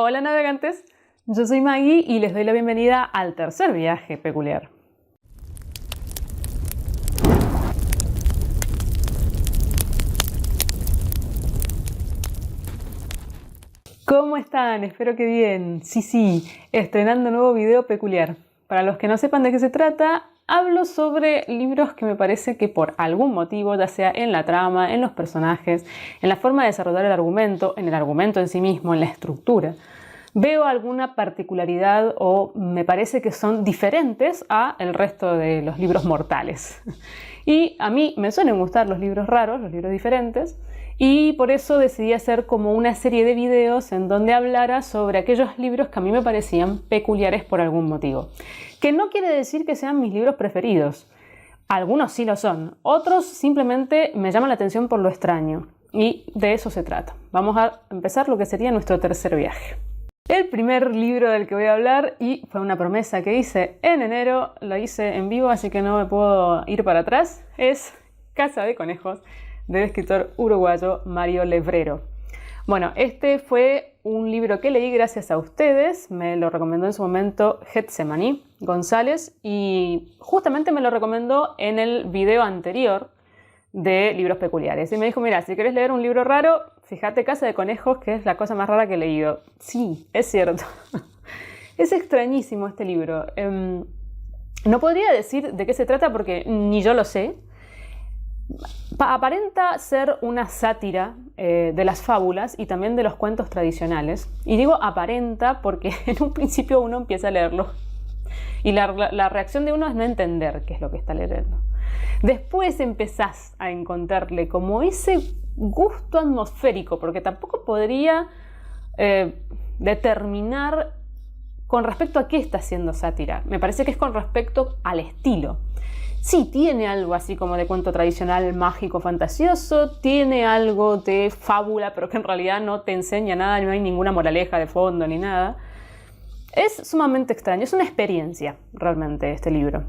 Hola navegantes, yo soy Maggie y les doy la bienvenida al tercer viaje peculiar. ¿Cómo están? Espero que bien. Sí, estrenando nuevo video peculiar. Para los que no sepan de qué se trata, hablo sobre libros que me parece que por algún motivo, ya sea en la trama, en los personajes, en la forma de desarrollar el argumento, en el argumento en sí mismo, en la estructura, veo alguna particularidad o me parece que son diferentes a el resto de los libros mortales. Y a mí me suelen gustar los libros raros, los libros diferentes, y por eso decidí hacer como una serie de videos en donde hablara sobre aquellos libros que a mí me parecían peculiares por algún motivo. Que no quiere decir que sean mis libros preferidos. Algunos sí lo son, otros simplemente me llaman la atención por lo extraño. Y de eso se trata. Vamos a empezar lo que sería nuestro tercer viaje. El primer libro del que voy a hablar, y fue una promesa que hice en enero, lo hice en vivo, así que no me puedo ir para atrás, es Casa de Conejos, del escritor uruguayo Mario Levrero. Bueno, este fue un libro que leí gracias a ustedes, me lo recomendó en su momento Getsemaní González y justamente me lo recomendó en el video anterior de libros peculiares. Y me dijo, mira, si querés leer un libro raro, fíjate Casa de Conejos, que es la cosa más rara que he leído. Sí, es cierto. Es extrañísimo este libro. No podría decir de qué se trata porque ni yo lo sé. Aparenta ser una sátira de las fábulas y también de los cuentos tradicionales. Y digo aparenta porque en un principio uno empieza a leerlo y la reacción de uno es no entender qué es lo que está leyendo. Después empezás a encontrarle como ese gusto atmosférico, porque tampoco podría determinar con respecto a qué está haciendo sátira. Me parece que es con respecto al estilo. Sí, tiene algo así como de cuento tradicional mágico fantasioso, tiene algo de fábula, pero que en realidad no te enseña nada, no hay ninguna moraleja de fondo ni nada. Es sumamente extraño, es una experiencia realmente este libro.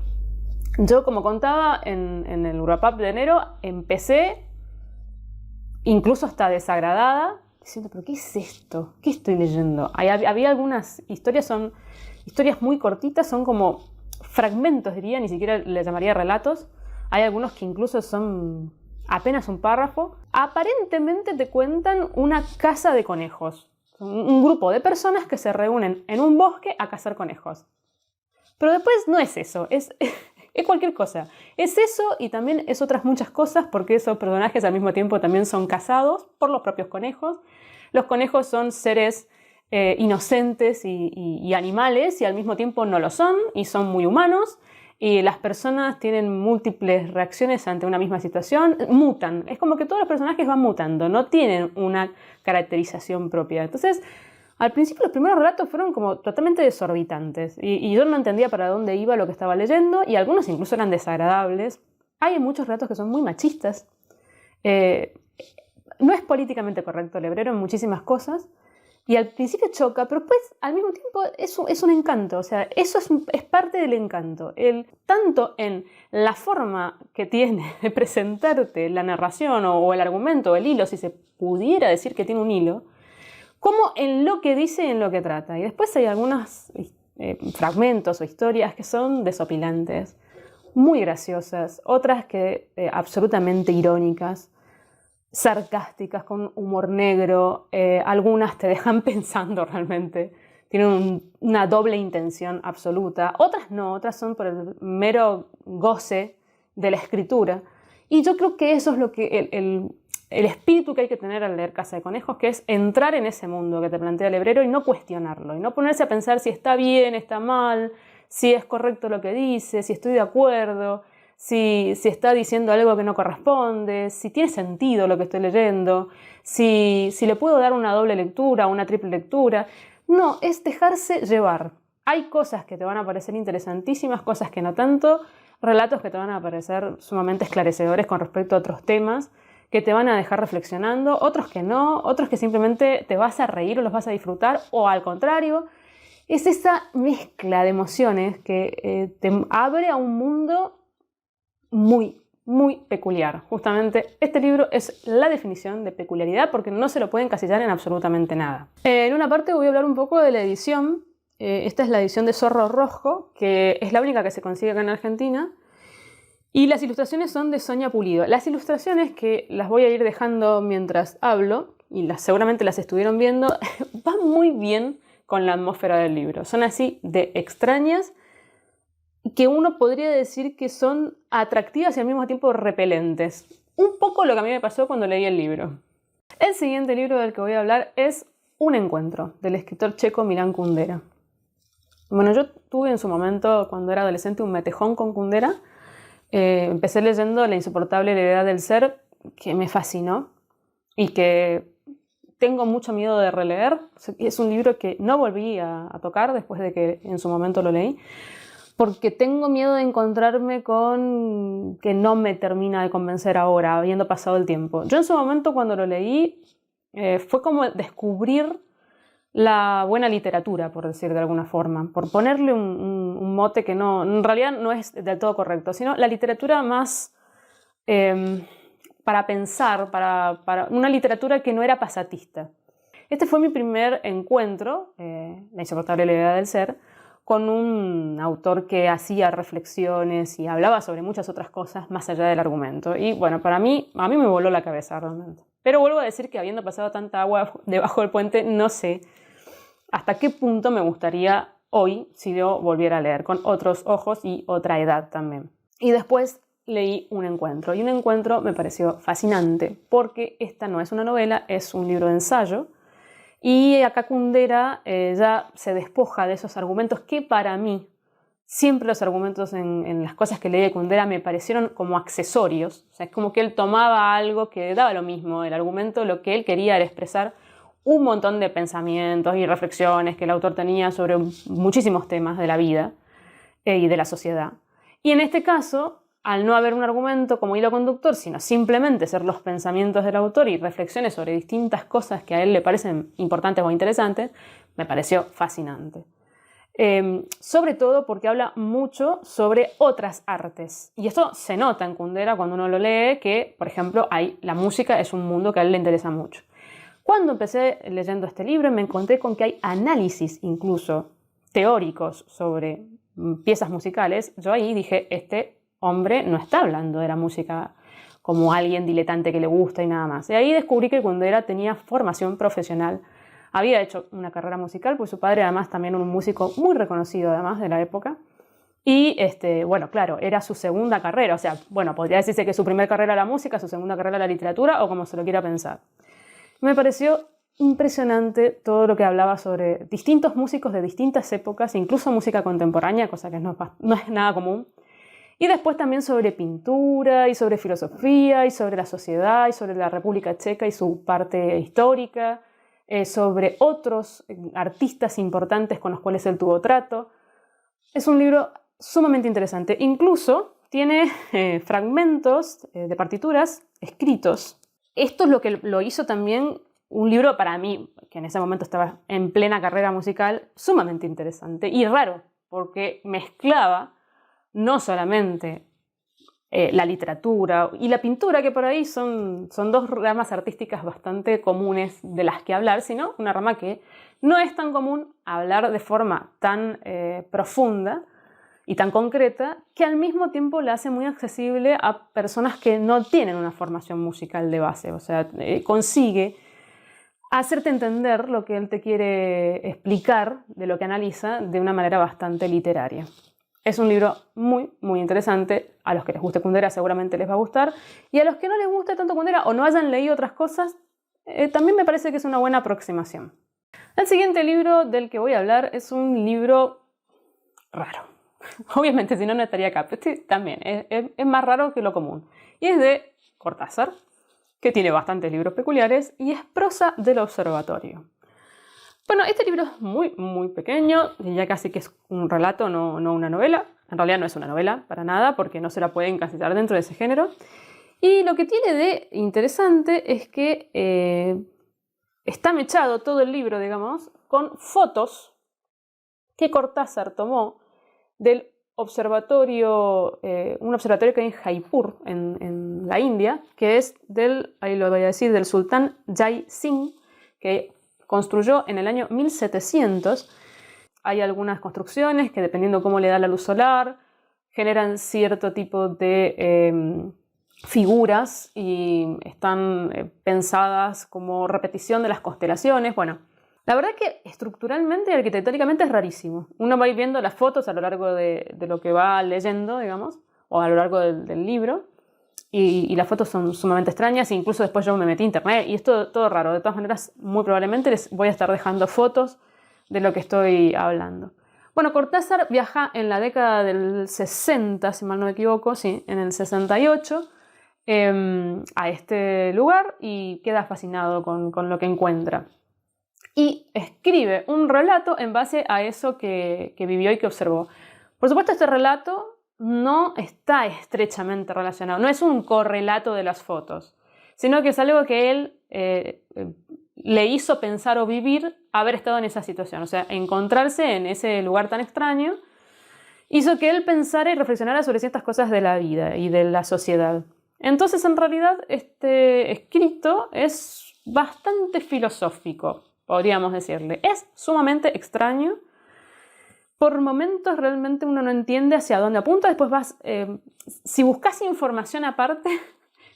Yo, como contaba en el Wrap Up de enero, empecé incluso hasta desagradada, diciendo, ¿pero qué es esto? ¿Qué estoy leyendo? Había algunas historias, son historias muy cortitas, son como fragmentos, diría, ni siquiera le llamaría relatos. Hay algunos que incluso son apenas un párrafo. Aparentemente te cuentan una casa de conejos. Un grupo de personas que se reúnen en un bosque a cazar conejos. Pero después no es eso, es cualquier cosa. Es eso y también es otras muchas cosas porque esos personajes al mismo tiempo también son cazados por los propios conejos. Los conejos son seres inocentes y animales y al mismo tiempo no lo son y son muy humanos. Y las personas tienen múltiples reacciones ante una misma situación, mutan. Es como que todos los personajes van mutando, no tienen una caracterización propia. Entonces, al principio los primeros relatos fueron como totalmente desorbitantes y yo no entendía para dónde iba lo que estaba leyendo y algunos incluso eran desagradables. Hay muchos relatos que son muy machistas. No es políticamente correcto Levrero en muchísimas cosas. Y al principio choca, pero después al mismo tiempo es un encanto, o sea, eso es parte del encanto. Tanto en la forma que tiene de presentarte la narración o el argumento, o el hilo, si se pudiera decir que tiene un hilo, como en lo que dice y en lo que trata. Y después hay algunos fragmentos o historias que son desopilantes, muy graciosas, otras que absolutamente irónicas, sarcásticas, con humor negro, algunas te dejan pensando realmente, tienen una doble intención absoluta, otras no, otras son por el mero goce de la escritura. Y yo creo que eso es lo que el espíritu que hay que tener al leer Casa de Conejos, que es entrar en ese mundo que te plantea Levrero y no cuestionarlo, y no ponerse a pensar si está bien, está mal, si es correcto lo que dice, si estoy de acuerdo, si está diciendo algo que no corresponde, si tiene sentido lo que estoy leyendo, si le puedo dar una doble lectura, una triple lectura. No, es dejarse llevar. Hay cosas que te van a parecer interesantísimas, cosas que no tanto, relatos que te van a parecer sumamente esclarecedores con respecto a otros temas, que te van a dejar reflexionando, otros que no, otros que simplemente te vas a reír o los vas a disfrutar, o al contrario, es esa mezcla de emociones que te abre a un mundo muy muy peculiar. Justamente este libro es la definición de peculiaridad porque no se lo puede encasillar en absolutamente nada. En una parte voy a hablar un poco de la edición. Esta es la edición de Zorro Rojo, que es la única que se consigue acá en Argentina. Y las ilustraciones son de Sonia Pulido. Las ilustraciones, que las voy a ir dejando mientras hablo, y seguramente las estuvieron viendo, van muy bien con la atmósfera del libro. Son así de extrañas, que uno podría decir que son atractivas y al mismo tiempo repelentes. Un poco lo que a mí me pasó cuando leí el libro. El siguiente libro del que voy a hablar es Un encuentro, del escritor checo Milan Kundera. Bueno, yo tuve en su momento, cuando era adolescente, un metejón con Kundera. Empecé leyendo La insoportable levedad del ser, que me fascinó y que tengo mucho miedo de releer. Es un libro que no volví a tocar después de que en su momento lo leí, porque tengo miedo de encontrarme con que no me termina de convencer ahora, habiendo pasado el tiempo. Yo en su momento, cuando lo leí, fue como descubrir la buena literatura, por decir de alguna forma, por ponerle un mote que no, en realidad no es del todo correcto, sino la literatura más para pensar, para una literatura que no era pasatista. Este fue mi primer encuentro, La insoportable levedad del ser, con un autor que hacía reflexiones y hablaba sobre muchas otras cosas más allá del argumento. Y bueno, a mí me voló la cabeza realmente. Pero vuelvo a decir que habiendo pasado tanta agua debajo del puente, no sé hasta qué punto me gustaría hoy si yo volviera a leer, con otros ojos y otra edad también. Y después leí Un encuentro, y Un encuentro me pareció fascinante, porque esta no es una novela, es un libro de ensayo, y acá Kundera ya se despoja de esos argumentos que para mí, siempre los argumentos en las cosas que leí de Kundera me parecieron como accesorios. O sea, es como que él tomaba algo que daba lo mismo. El argumento, lo que él quería era expresar un montón de pensamientos y reflexiones que el autor tenía sobre muchísimos temas de la vida y de la sociedad. Y en este caso, al no haber un argumento como hilo conductor, sino simplemente ser los pensamientos del autor y reflexiones sobre distintas cosas que a él le parecen importantes o interesantes, me pareció fascinante. Sobre todo porque habla mucho sobre otras artes. Y esto se nota en Kundera cuando uno lo lee, que, por ejemplo, la música es un mundo que a él le interesa mucho. Cuando empecé leyendo este libro me encontré con que hay análisis incluso teóricos sobre piezas musicales. Yo ahí dije, este hombre no está hablando de la música como alguien diletante que le gusta y nada más. Y ahí descubrí que Kundera tenía formación profesional. Había hecho una carrera musical, pues su padre además también un músico muy reconocido además de la época. Y bueno, claro, era su segunda carrera. O sea, bueno, podría decirse que su primera carrera era la música, su segunda carrera la literatura, o como se lo quiera pensar. Me pareció impresionante todo lo que hablaba sobre distintos músicos de distintas épocas, incluso música contemporánea, cosa que no es nada común. Y después también sobre pintura y sobre filosofía y sobre la sociedad y sobre la República Checa y su parte histórica, sobre otros artistas importantes con los cuales él tuvo trato. Es un libro sumamente interesante. Incluso tiene fragmentos de partituras escritos. Esto es lo que lo hizo también un libro para mí, que en ese momento estaba en plena carrera musical, sumamente interesante y raro, porque mezclaba no solamente la literatura y la pintura, que por ahí son dos ramas artísticas bastante comunes de las que hablar, sino una rama que no es tan común hablar de forma tan profunda y tan concreta, que al mismo tiempo la hace muy accesible a personas que no tienen una formación musical de base. O sea, consigue hacerte entender lo que él te quiere explicar de lo que analiza de una manera bastante literaria. Es un libro muy, muy interesante. A los que les guste Kundera seguramente les va a gustar. Y a los que no les guste tanto Kundera o no hayan leído otras cosas, también me parece que es una buena aproximación. El siguiente libro del que voy a hablar es un libro raro. Obviamente, si no, no estaría acá. Pero este también es más raro que lo común. Y es de Cortázar, que tiene bastantes libros peculiares, y es Prosa del Observatorio. Bueno, este libro es muy, muy pequeño, ya casi que es un relato, no una novela. En realidad no es una novela, para nada, porque no se la puede encasillar dentro de ese género. Y lo que tiene de interesante es que está mechado todo el libro, digamos, con fotos que Cortázar tomó del observatorio, un observatorio que hay en Jaipur, en la India, que es ahí lo voy a decir, del sultán Jai Singh, que construyó en el año 1700. Hay algunas construcciones que, dependiendo cómo le da la luz solar, generan cierto tipo de figuras y están pensadas como repetición de las constelaciones. Bueno, la verdad que estructuralmente y arquitectónicamente es rarísimo. Uno va a ir viendo las fotos a lo largo de lo que va leyendo, digamos, o a lo largo del libro, y las fotos son sumamente extrañas, e incluso después yo me metí a internet y es todo raro. De todas maneras, muy probablemente les voy a estar dejando fotos de lo que estoy hablando. Bueno, Cortázar viaja en la década del 60, si mal no me equivoco, sí, en el 68, a este lugar y queda fascinado con lo que encuentra. Y escribe un relato en base a eso que vivió y que observó. Por supuesto, este relato no está estrechamente relacionado, no es un correlato de las fotos, sino que es algo que él le hizo pensar o vivir haber estado en esa situación. O sea, encontrarse en ese lugar tan extraño hizo que él pensara y reflexionara sobre ciertas cosas de la vida y de la sociedad. Entonces, en realidad, este escrito es bastante filosófico, podríamos decirle. Es sumamente extraño. Por momentos realmente uno no entiende hacia dónde apunta. Después si buscas información aparte,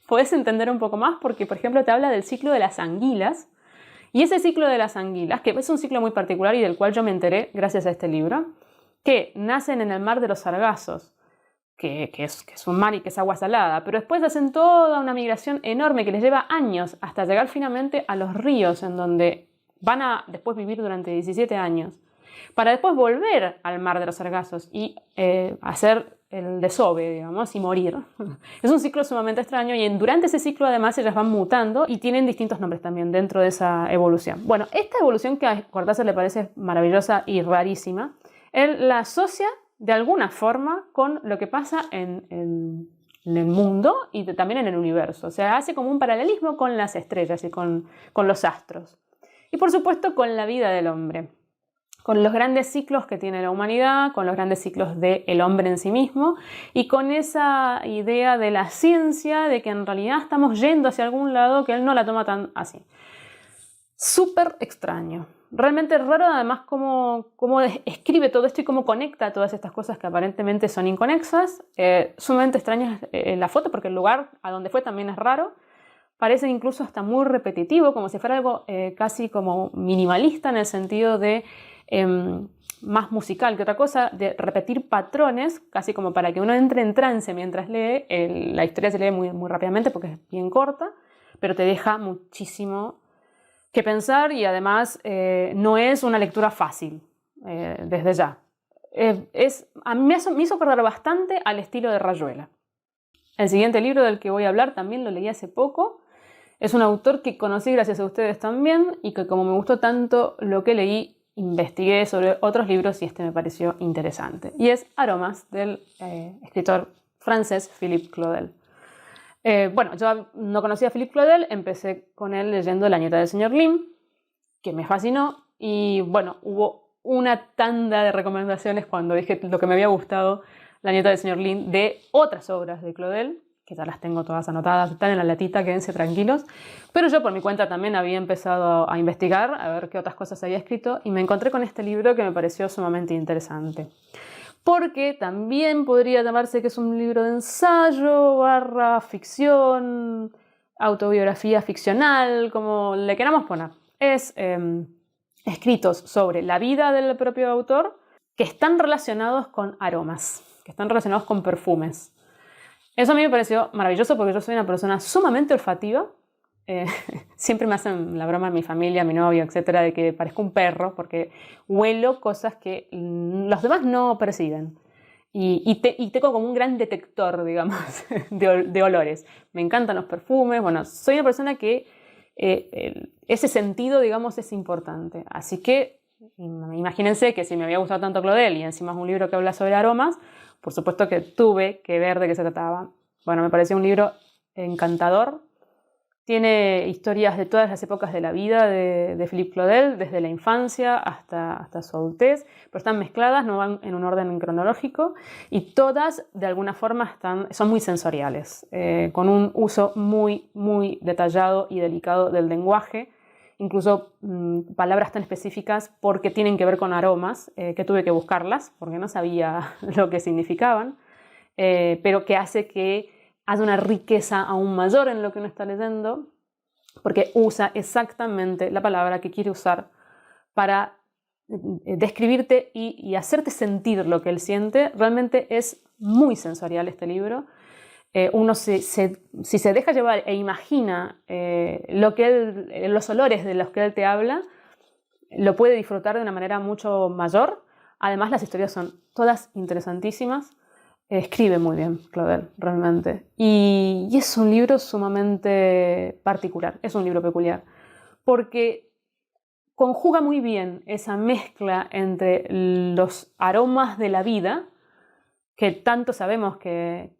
podés entender un poco más, porque, por ejemplo, te habla del ciclo de las anguilas. Y ese ciclo de las anguilas, que es un ciclo muy particular y del cual yo me enteré gracias a este libro, que nacen en el mar de los Sargazos, que es un mar y que es agua salada, pero después hacen toda una migración enorme que les lleva años hasta llegar finalmente a los ríos, en donde van a después vivir durante 17 años, para después volver al mar de los Sargazos y hacer el desove, digamos, y morir. Es un ciclo sumamente extraño y durante ese ciclo además ellas van mutando y tienen distintos nombres también dentro de esa evolución. Bueno, esta evolución que a Cortázar le parece maravillosa y rarísima, él la asocia de alguna forma con lo que pasa en el mundo y también en el universo. O sea, hace como un paralelismo con las estrellas y con los astros. Y por supuesto con la vida del hombre, con los grandes ciclos que tiene la humanidad, con los grandes ciclos del hombre en sí mismo y con esa idea de la ciencia, de que en realidad estamos yendo hacia algún lado, que él no la toma tan así. Súper extraño. Realmente raro además cómo escribe todo esto y cómo conecta todas estas cosas que aparentemente son inconexas. Sumamente extrañas la foto, porque el lugar a donde fue también es raro. Parece incluso hasta muy repetitivo, como si fuera algo casi como minimalista, en el sentido de más musical que otra cosa, de repetir patrones, casi como para que uno entre en trance mientras lee. La historia se lee muy, muy rápidamente porque es bien corta, pero te deja muchísimo que pensar y además no es una lectura fácil desde ya. A mí me hizo acordar bastante al estilo de Rayuela. El siguiente libro del que voy a hablar también lo leí hace poco. Es un autor que conocí gracias a ustedes también y que, como me gustó tanto lo que leí, investigué sobre otros libros y este me pareció interesante. Y es Aromas, del escritor francés Philippe Claudel. Bueno, yo no conocía a Philippe Claudel, empecé con él leyendo La nieta del señor Lim, que me fascinó, y bueno, hubo una tanda de recomendaciones cuando dije lo que me había gustado La nieta del señor Lim de otras obras de Claudel, que ya las tengo todas anotadas, están en la latita, quédense tranquilos, pero yo por mi cuenta también había empezado a investigar, a ver qué otras cosas había escrito, y me encontré con este libro que me pareció sumamente interesante. Porque también podría llamarse que es un libro de ensayo, / ficción, autobiografía ficcional, como le queramos poner. Es escritos sobre la vida del propio autor que están relacionados con aromas, que están relacionados con perfumes. Eso a mí me pareció maravilloso porque yo soy una persona sumamente olfativa. Siempre me hacen la broma mi familia, mi novio, etcétera, de que parezco un perro porque huelo cosas que los demás no perciben. Y tengo como un gran detector, digamos, de olores. Me encantan los perfumes. Bueno, soy una persona que ese sentido, digamos, es importante. Así que imagínense que si me había gustado tanto Claudel y encima es un libro que habla sobre aromas, por supuesto que tuve que ver de qué se trataba. Bueno, me pareció un libro encantador, Tiene historias de todas las épocas de la vida de Philippe Claudel, desde la infancia hasta su adultez, pero están mezcladas, no van en un orden cronológico, y todas de alguna forma son muy sensoriales, con un uso muy, muy detallado y delicado del lenguaje, incluso palabras tan específicas porque tienen que ver con aromas, que tuve que buscarlas porque no sabía lo que significaban, pero que hace que haya una riqueza aún mayor en lo que uno está leyendo, porque usa exactamente la palabra que quiere usar para describirte y hacerte sentir lo que él siente. Realmente es muy sensorial este libro. Uno si se deja llevar e imagina los olores de los que él te habla, lo puede disfrutar de una manera mucho mayor. Además, las historias son todas interesantísimas. Escribe muy bien Claudel, realmente. Y es un libro sumamente particular, es un libro peculiar, porque conjuga muy bien esa mezcla entre los aromas de la vida, que tanto sabemos que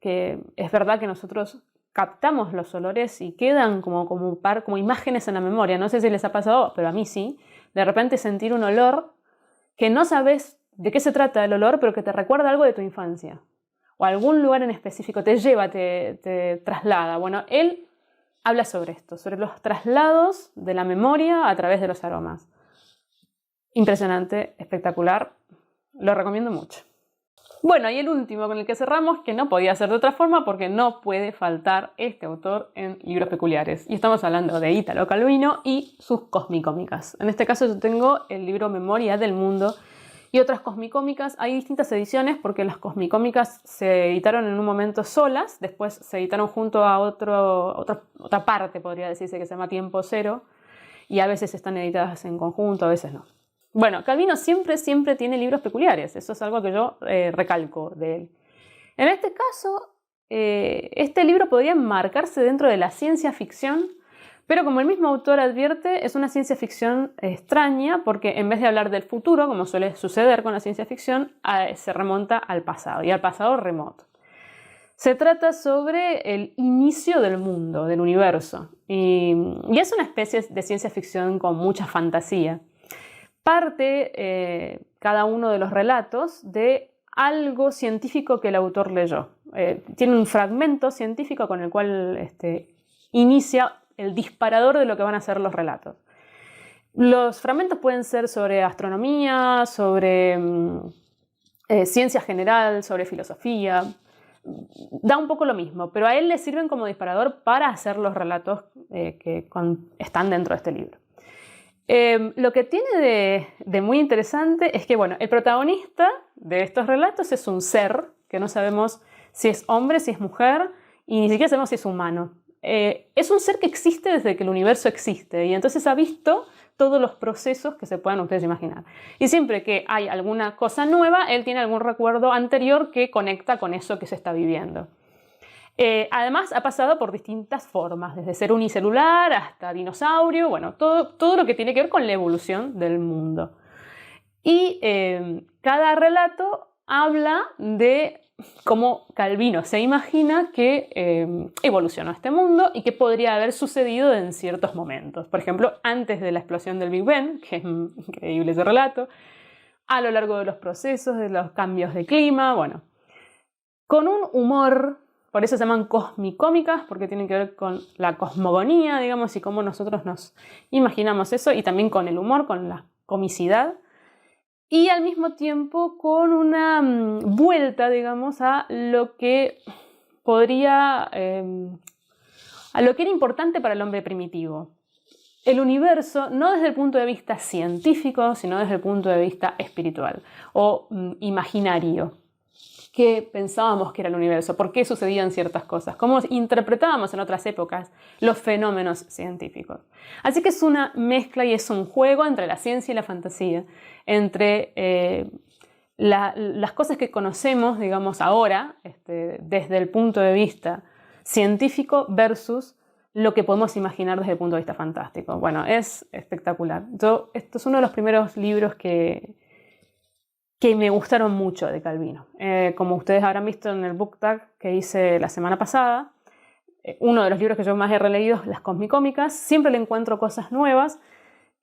es verdad que nosotros captamos los olores y quedan como imágenes en la memoria. No sé si les ha pasado, pero a mí sí. De repente sentir un olor que no sabes de qué se trata el olor, pero que te recuerda algo de tu infancia. O algún lugar en específico te lleva, te traslada. Bueno, él habla sobre esto, sobre los traslados de la memoria a través de los aromas. Impresionante, espectacular, lo recomiendo mucho. Bueno, y el último con el que cerramos, que no podía ser de otra forma porque no puede faltar este autor en libros peculiares. Y estamos hablando de Italo Calvino y sus cosmicómicas. En este caso yo tengo el libro Memoria del Mundo y otras cosmicómicas. Hay distintas ediciones porque las cosmicómicas se editaron en un momento solas, después se editaron junto a otra parte, podría decirse, que se llama Tiempo Cero, y a veces están editadas en conjunto, a veces no. Bueno, Calvino siempre tiene libros peculiares, eso es algo que yo recalco de él. En este caso, este libro podría enmarcarse dentro de la ciencia ficción, pero como el mismo autor advierte, es una ciencia ficción extraña porque en vez de hablar del futuro, como suele suceder con la ciencia ficción, se remonta al pasado, y al pasado remoto. Se trata sobre el inicio del mundo, del universo, y es una especie de ciencia ficción con mucha fantasía. Parte cada uno de los relatos de algo científico que el autor leyó. Tiene un fragmento científico con el cual inicia el disparador de lo que van a ser los relatos. Los fragmentos pueden ser sobre astronomía, sobre ciencia general, sobre filosofía. Da un poco lo mismo, pero a él le sirven como disparador para hacer los relatos que están dentro de este libro. Lo que tiene de muy interesante es que, bueno, el protagonista de estos relatos es un ser que no sabemos si es hombre, si es mujer, y ni siquiera sabemos si es humano. Es un ser que existe desde que el universo existe, y entonces ha visto todos los procesos que se puedan ustedes imaginar. Y siempre que hay alguna cosa nueva, él tiene algún recuerdo anterior que conecta con eso que se está viviendo. Además ha pasado por distintas formas, desde ser unicelular hasta dinosaurio, bueno, todo lo que tiene que ver con la evolución del mundo. Y cada relato habla de cómo Calvino se imagina que evolucionó este mundo y qué podría haber sucedido en ciertos momentos. Por ejemplo, antes de la explosión del Big Bang, que es increíble ese relato, a lo largo de los procesos, de los cambios de clima, bueno, con un humor. Por eso se llaman cosmicómicas, porque tienen que ver con la cosmogonía, digamos, y cómo nosotros nos imaginamos eso, y también con el humor, con la comicidad, y al mismo tiempo con una vuelta, digamos, a lo que podría, a lo que era importante para el hombre primitivo. El universo, no desde el punto de vista científico, sino desde el punto de vista espiritual o imaginario. ¿Qué pensábamos que era el universo? ¿Por qué sucedían ciertas cosas? ¿Cómo interpretábamos en otras épocas los fenómenos científicos? Así que es una mezcla y es un juego entre la ciencia y la fantasía, entre las cosas que conocemos, digamos, ahora, desde el punto de vista científico versus lo que podemos imaginar desde el punto de vista fantástico. Bueno, es espectacular. Esto es uno de los primeros libros que me gustaron mucho de Calvino. Como ustedes habrán visto en el book tag que hice la semana pasada, uno de los libros que yo más he releído, Las Cosmicómicas. Siempre le encuentro cosas nuevas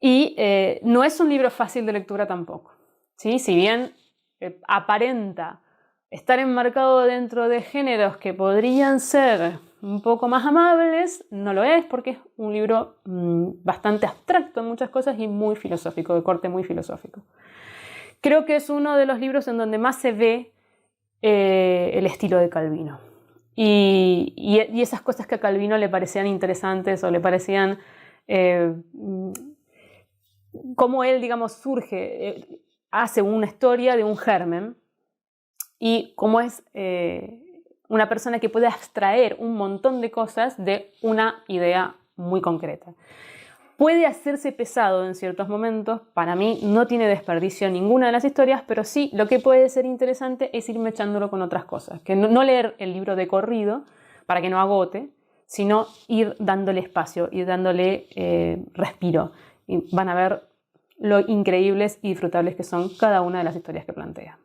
y no es un libro fácil de lectura tampoco, ¿sí? Si bien aparenta estar enmarcado dentro de géneros que podrían ser un poco más amables, no lo es, porque es un libro bastante abstracto en muchas cosas y muy filosófico, de corte muy filosófico. Creo que es uno de los libros en donde más se ve el estilo de Calvino. Y esas cosas que a Calvino le parecían interesantes o le parecían cómo él, digamos, surge, hace una historia de un germen y cómo es una persona que puede abstraer un montón de cosas de una idea muy concreta. Puede hacerse pesado en ciertos momentos, para mí no tiene desperdicio ninguna de las historias, pero sí lo que puede ser interesante es ir mechándolo con otras cosas, que no leer el libro de corrido para que no agote, sino ir dándole espacio, ir dándole respiro, y van a ver lo increíbles y disfrutables que son cada una de las historias que plantea.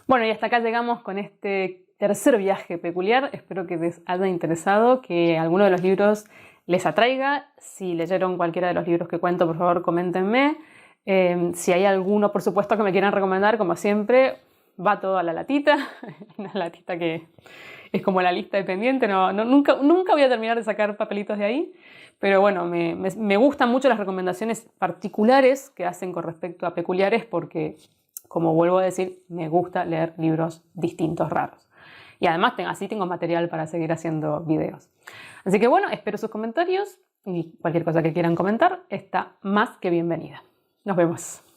Bueno, y hasta acá llegamos con este tercer viaje peculiar. Espero que les haya interesado, que alguno de los libros les atraiga. Si leyeron cualquiera de los libros que cuento, por favor, coméntenme. Si hay alguno, por supuesto, que me quieran recomendar, como siempre, va todo a la latita. Una latita que es como la lista de pendiente. Nunca voy a terminar de sacar papelitos de ahí. Pero bueno, me gustan mucho las recomendaciones particulares que hacen con respecto a peculiares porque, como vuelvo a decir, me gusta leer libros distintos, raros. Y además así tengo material para seguir haciendo videos. Así que bueno, espero sus comentarios y cualquier cosa que quieran comentar está más que bienvenida. Nos vemos.